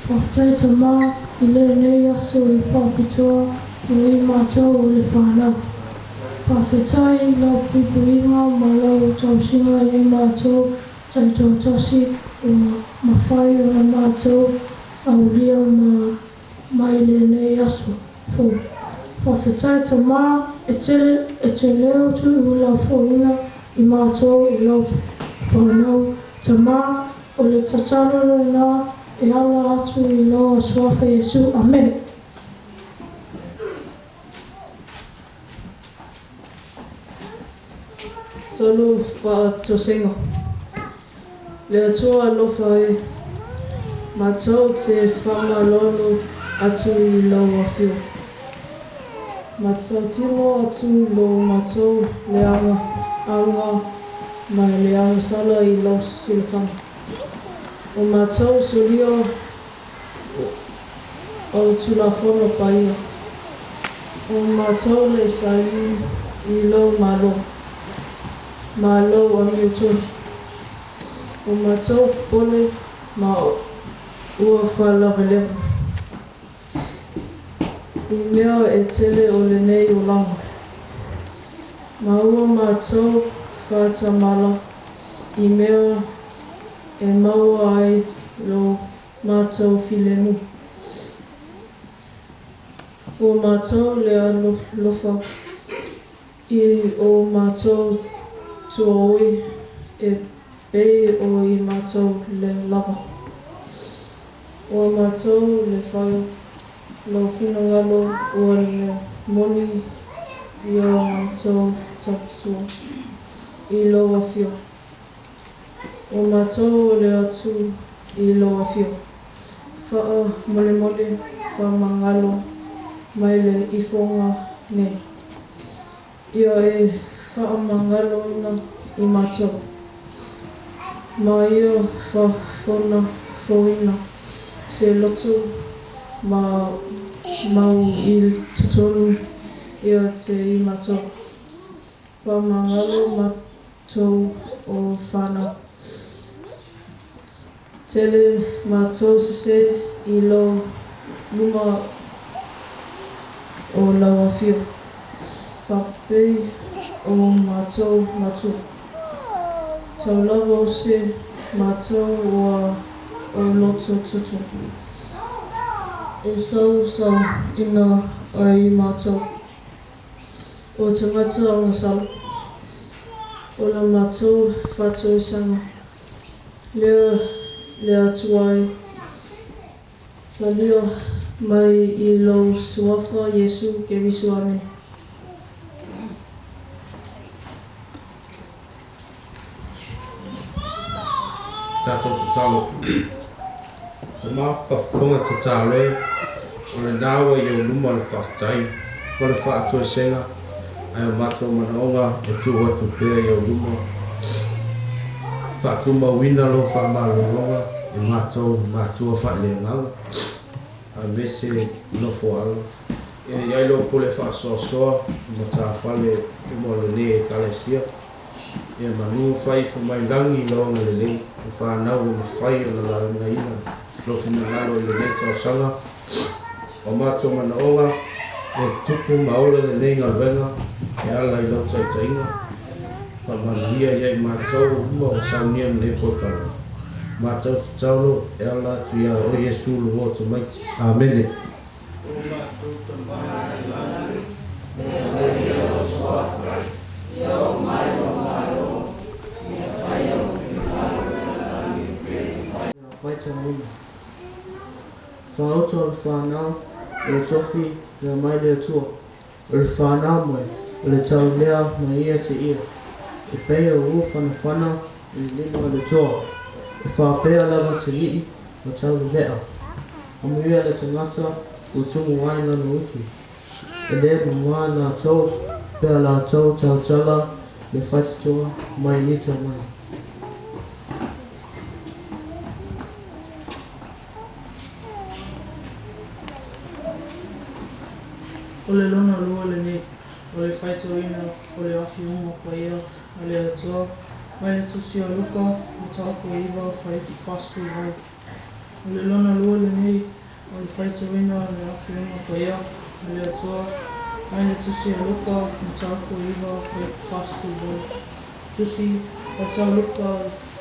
whaftai tama I le nei aso I whapitoa I mātou o le whanau. Whawhetai lau pipuinga ma lau tausinga I mātou taito tasi o mawhai o na mātou au lia mai le nei aso. Whawhetai tama e te leo tu I lau whainga I mātou I lau whanau. Tama o le tatalo na e ala atu I loa suafa Yesu. Amen. Tolu whaatosenga. Le atua alofa e mātou te whamalono atu I loa whio. Mātou timo atu lo mātou le anga mai le anga sala I lo silafanga. O mātou solio o tulafono paia. O mātou le sali I lo malo. Malo ami utu. O mātou pole ma ua whalawelewa. I mea e tele o le nei o langa. Ma ua mātou whātamala I mea e maua ai lo mātou filemu. O mātou lea lofa I o mātou tuoi e pei o I mātou le lava. O mātou le whai lo whinangalo ua le moni I o mātou takusua I loa whio. O mātou le atu I loa whio. Wha mole wha mangalo mai le ifonga nei. Ia e wha mangalo na I mātou. Ma ia wha whona whoina se lotu mau I tutonu ia te I mātou. Wha mangalo mātou o whana. Tele mātou sese I lo luma o lawa whio. Whapei o mātou matu. Tau lawa o se mātou o loto tutu. E sau ina ai mātou. O tangata o ngasal. O la mātou whatou sanga. Lea tuai. Salio mai I lo suafa Yesu ke visu amen. Tato talo. Ma whawhonga te tāle. O le nāua I o luma le whaftai. O le whaatua senga. Ai o mato manaonga e tuwa tu pēr I o luma. Whaatua mawina lo whamalolonga. E mātua whaelenganga. A mese nofo alo. E iai lo pole whaasoasoa. Ma tā whale I mo le ne e kalesia. E manu whai whamailangi loanga le lei. E whanau o mawhai o na launga ina. Lo whinangalo I le nei tau sanga. O mātua manaonga. E tupu maola le nei ngalwenga. E ala I lau taitainga. Whamanahia iai mātou uma o saunian le potalo. Mātou te taulo e ala tuia o Yesu lo o te maiti. Amen. Whaoto o le whanau, o le tofi, le mai le atua. O le whanau moe, o le tau lea na ia te ia. E pei o whana I lima le toa. E whapea lava te lii, o tau lea. Amuia le tangata, o tumu waina no utu. E le mua na tau, pea la tau tau tala, le whaititoa, mai nita mai. O le lona lua le ne, o le whaitoina, o le afi uma paia, o le atua, mai le tusi o luka, o tāpua iwa, whaiti whasu hau. O le lona lua le ne, whaitawina le awhiunga ko ia, le atua, mai le tusi a luka, na tāko iwa whai whasku voi. Tusi a tau luka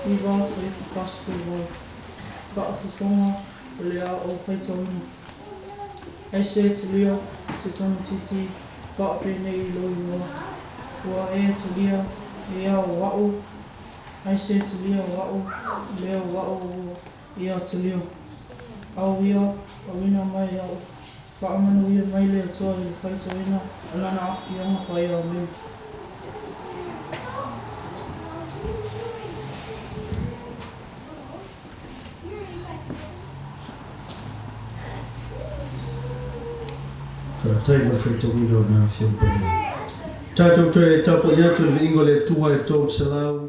iwa whai whasku voi. Whaafusonga le a o whaitawina. Ai se te lia, se tonu titi, whaapene I loi noa. Ua te lia, a o wa'o. Ai se te lia wa'o, lea wa'o ia te lia. Au ia, a wina mai au. Whaamanu ia mai lea toa I le whaitawina, anana awhianga pai au meu. Tai mai whaitawina na whiawhai. Tātou te tapo ia tu le ingo le tua e tō salau.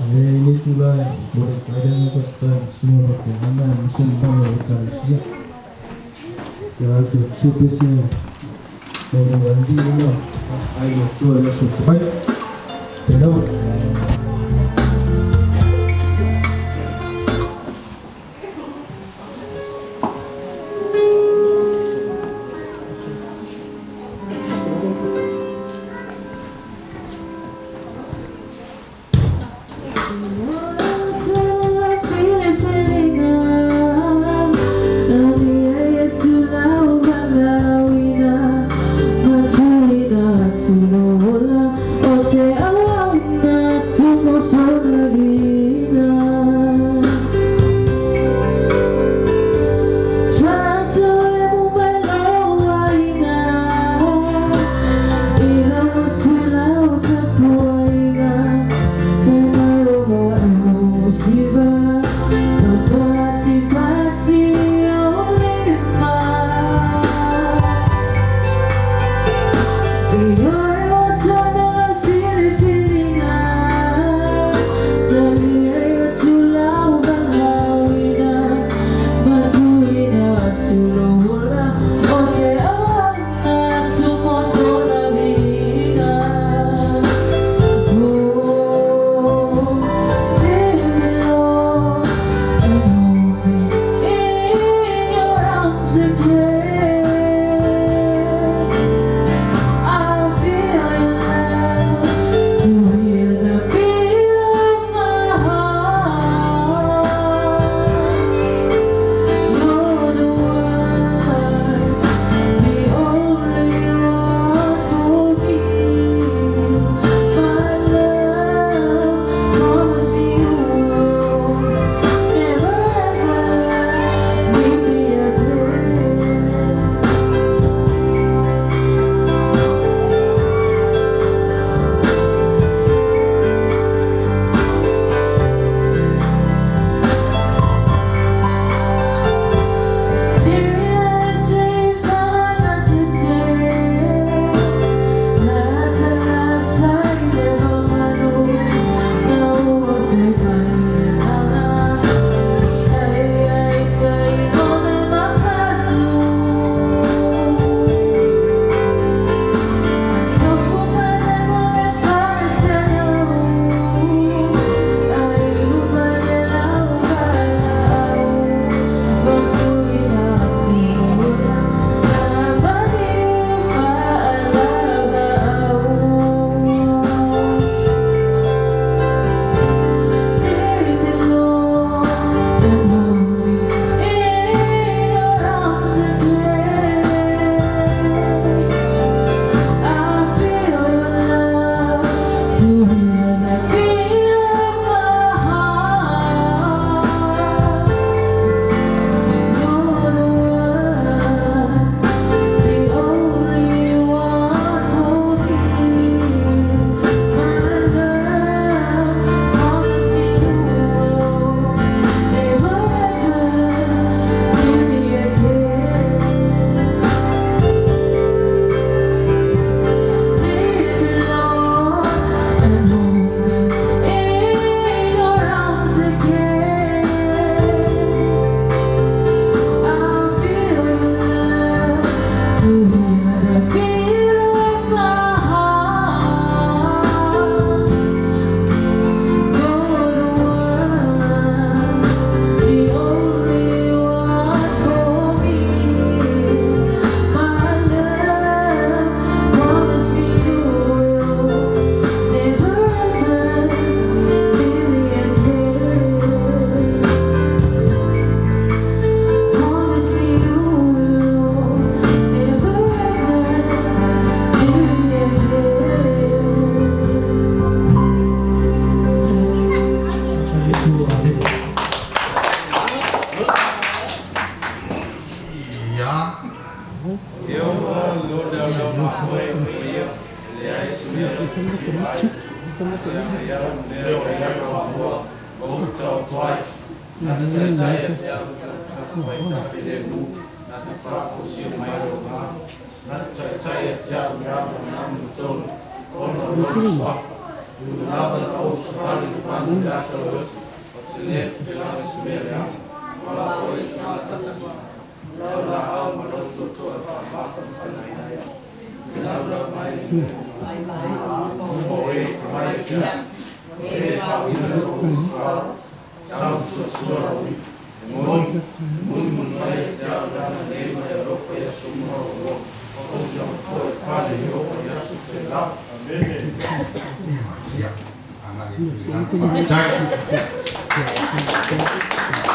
Ini itulah boleh kadang kata semua bagaimana musim baru Malaysia. Jangan subsidi orang lagi mana ayo cuba subscribe channel. Thank you.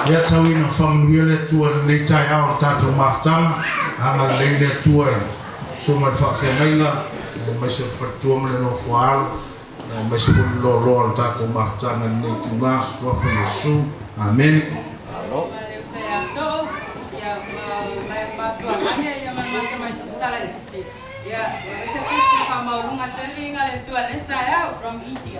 Ya tahu ina family le tua nei tai au tato maftanga anga le tua so ma fa fe mainga ma se fa tua me no foal ma se lo lo tato maftanga nei tuma so fa Yesu amen. Ya, saya pasti mau nganterin ale suara saya from India.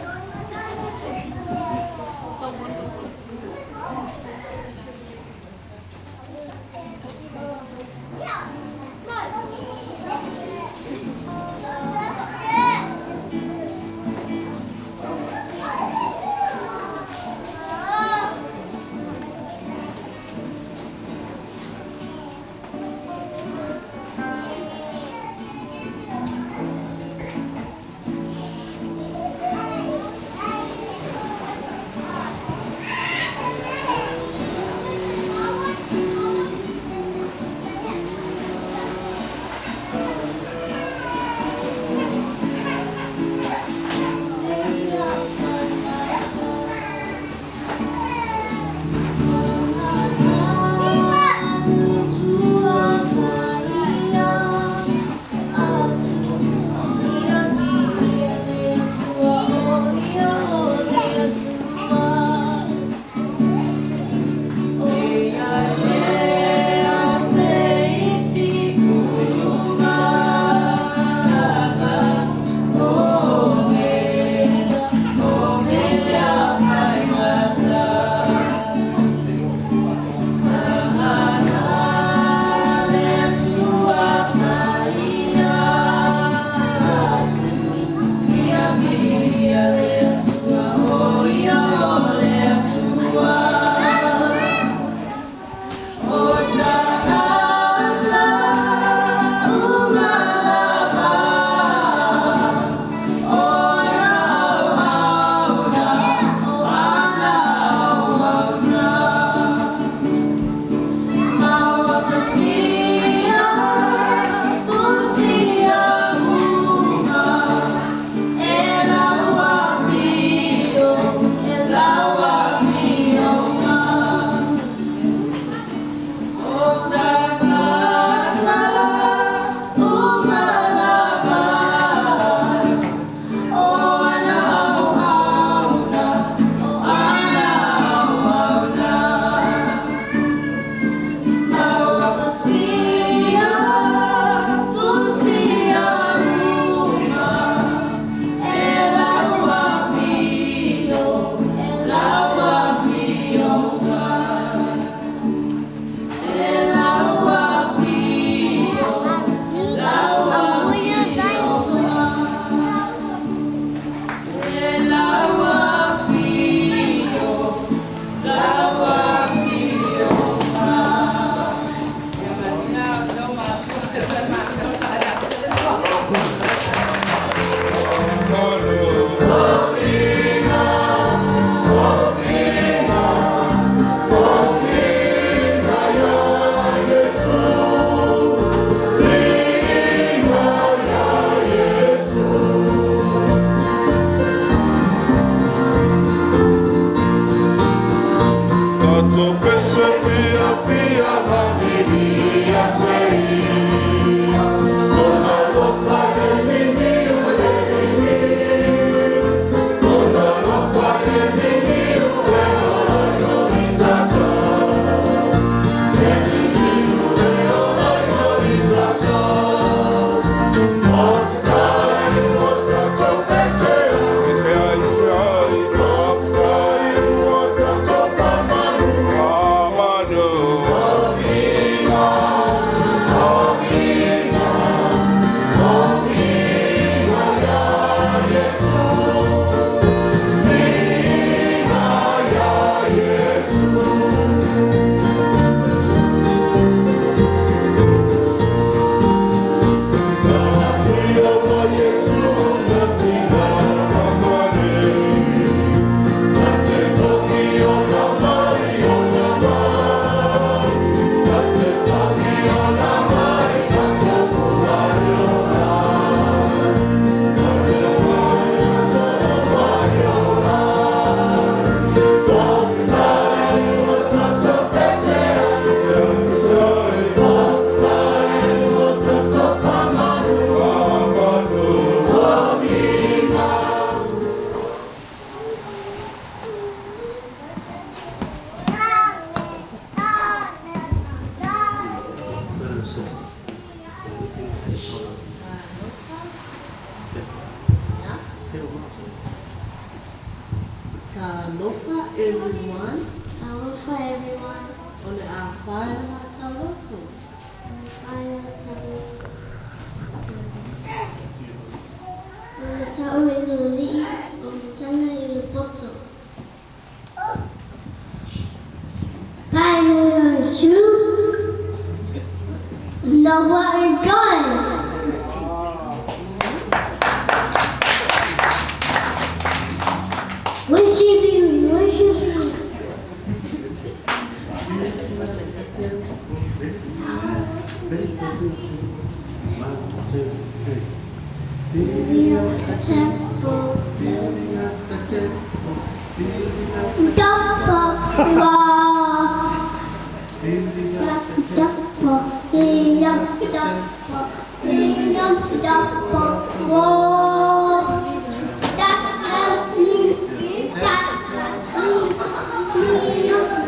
Talofa everyone. Alofa everyone. Ole a whae na taloto. Whae taloto. Ole tau e le li'i, ole tana i le poto. Pai o shoe. Know where we're going. Worship you, worship you. Building up the temple, building up the temple, building up the temple, building up the temple, building up the temple, building up the temple, whoa. That means building up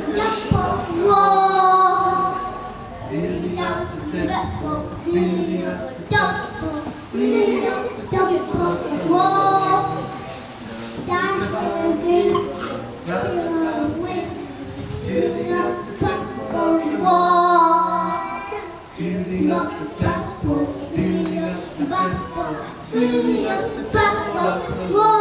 the temple, whoa. Building up the temple, building up the temple. Building up the temple, whoa. Down again, building up the temple, whoa. Building up the temple, building up the temple, building up the temple, whoa.